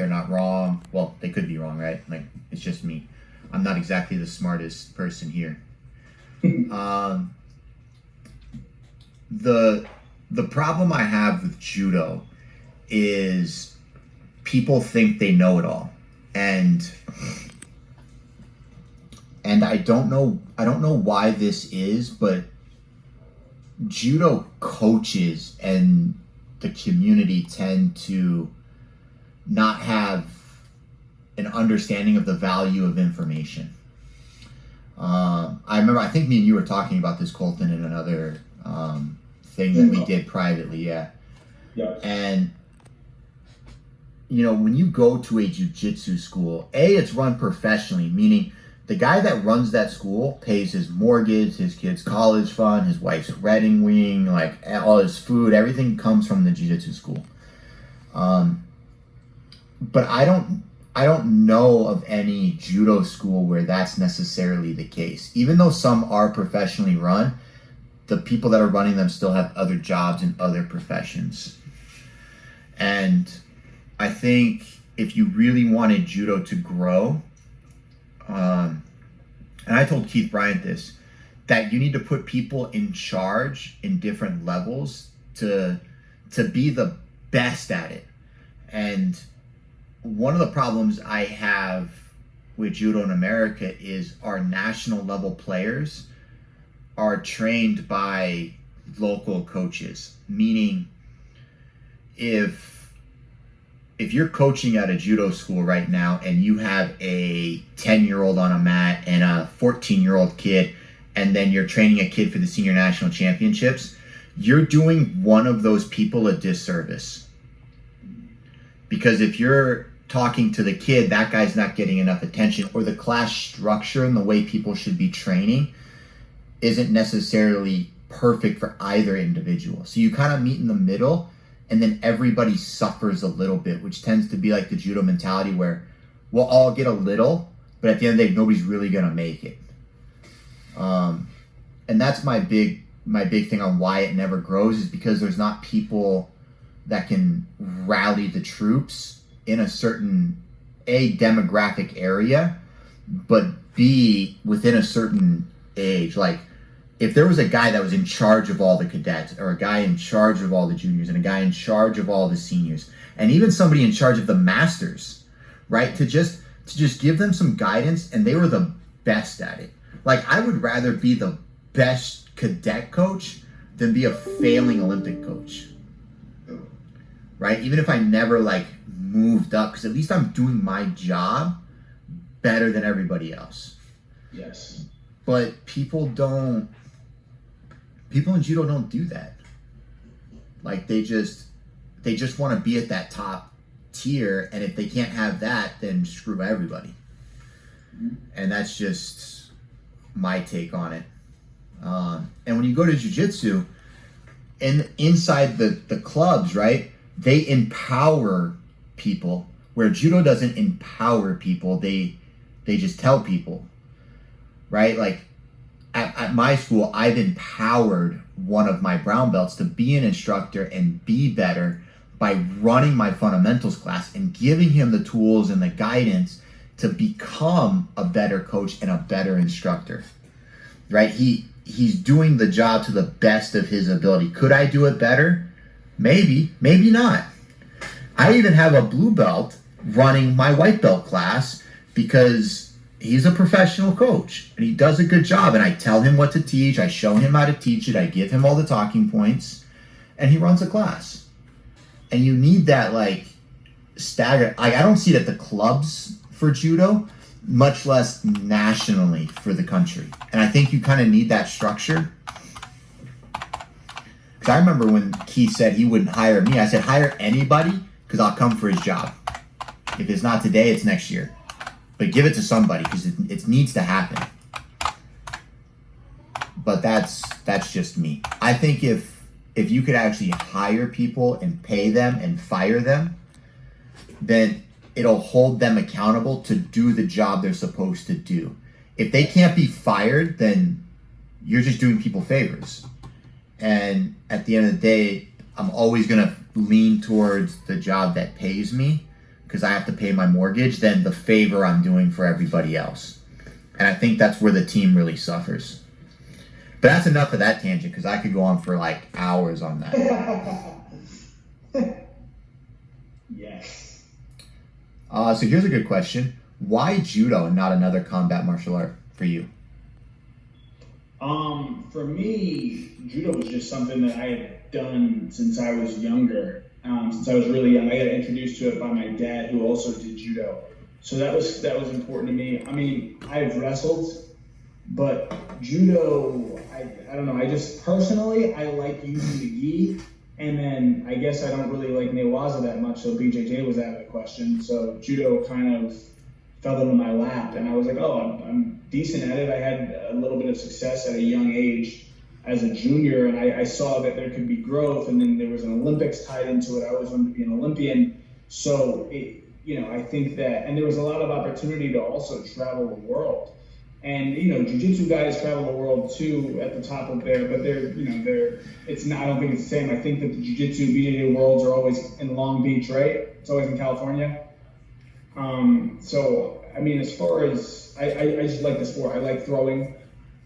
they're not wrong. Well, they could be wrong, right? Like, it's just me. I'm not exactly the smartest person here. The problem I have with judo is people think they know it all, and I don't know why this is, but judo coaches and the community tend to not have an understanding of the value of information. I think me and you were talking about this, Colton, in another thing that we did privately, yeah. And when you go to a jiu-jitsu school, it's run professionally, meaning the guy that runs that school pays his mortgage, his kid's college fund, his wife's wedding wing, like all his food, everything comes from the jiu-jitsu school. But I don't know of any judo school where that's necessarily the case. Even though some are professionally run, the people that are running them still have other jobs and other professions. And I think if you really wanted judo to grow, and I told Keith Bryant this, that you need to put people in charge in different levels to be the best at it. And one of the problems I have with judo in America is our national level players are trained by local coaches, meaning if you're coaching at a judo school right now and you have a 10-year-old on a mat and a 14-year-old kid, and then you're training a kid for the senior national championships, you're doing one of those people a disservice. Because if you're talking to the kid, that guy's not getting enough attention, or the class structure and the way people should be training isn't necessarily perfect for either individual. So you kind of meet in the middle, and then everybody suffers a little bit, which tends to be like the judo mentality where we'll all get a little, but at the end of the day, nobody's really going to make it. And that's my big thing on why it never grows, is because there's not people that can rally the troops in a certain demographic area, but B, within a certain age. Like, if there was a guy that was in charge of all the cadets, or a guy in charge of all the juniors, and a guy in charge of all the seniors, and even somebody in charge of the masters, right? To just give them some guidance, and they were the best at it. Like, I would rather be the best cadet coach than be a failing Olympic coach, right? Even if I never moved up, because at least I'm doing my job better than everybody else. Yes. But people in judo don't do that. Like, they just want to be at that top tier, and if they can't have that, then screw everybody. Mm-hmm. And that's just my take on it. And when you go to jiu-jitsu, and inside the clubs, right, they empower people, where judo doesn't empower people. They just tell people, right? Like, at my school, I've empowered one of my brown belts to be an instructor and be better by running my fundamentals class and giving him the tools and the guidance to become a better coach and a better instructor, right? He's doing the job to the best of his ability. Could I do it better? Maybe, maybe not. I even have a blue belt running my white belt class because he's a professional coach and he does a good job, and I tell him what to teach, I show him how to teach it, I give him all the talking points, and he runs a class. And you need that stagger. I don't see it at the clubs for judo, much less nationally for the country. And I think you kind of need that structure. Because I remember when Keith said he wouldn't hire me, I said, hire anybody, because I'll come for his job. If it's not today, it's next year. But give it to somebody, because it needs to happen. But that's just me. I think if you could actually hire people and pay them and fire them, then it'll hold them accountable to do the job they're supposed to do. If they can't be fired, then you're just doing people favors. And at the end of the day, I'm always going to lean towards the job that pays me, because I have to pay my mortgage than the favor I'm doing for everybody else. And I think that's where the team really suffers. But that's enough of that tangent, because I could go on for like hours on that. Yes. So here's a good question. Why judo and not another combat martial art for you? For me, judo was just something that I had done since I was younger. Since I was really young, I got introduced to it by my dad, who also did judo. So that was important to me. I mean, I've wrestled, but judo, I don't know. I just personally, I like using the gi, and then I guess I don't really like newaza that much. So BJJ was out of the question. So judo kind of fell into my lap, and I was like, oh, I'm decent at it. I had a little bit of success at a young age as a junior, and I saw that there could be growth, and then there was an Olympics tied into it. I always wanted to be an Olympian. So, I think that, and there was a lot of opportunity to also travel the world. And, jiu-jitsu guys travel the world too at the top of there, but it's not, I don't think it's the same. I think that the jiu-jitsu, BJJ worlds are always in Long Beach, right? It's always in California. So, I mean, as far as, I just like the sport. I like throwing,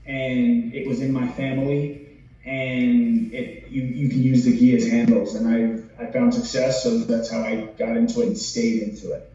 and it was in my family, and you can use the gi as handles, and I found success, so that's how I got into it and stayed into it.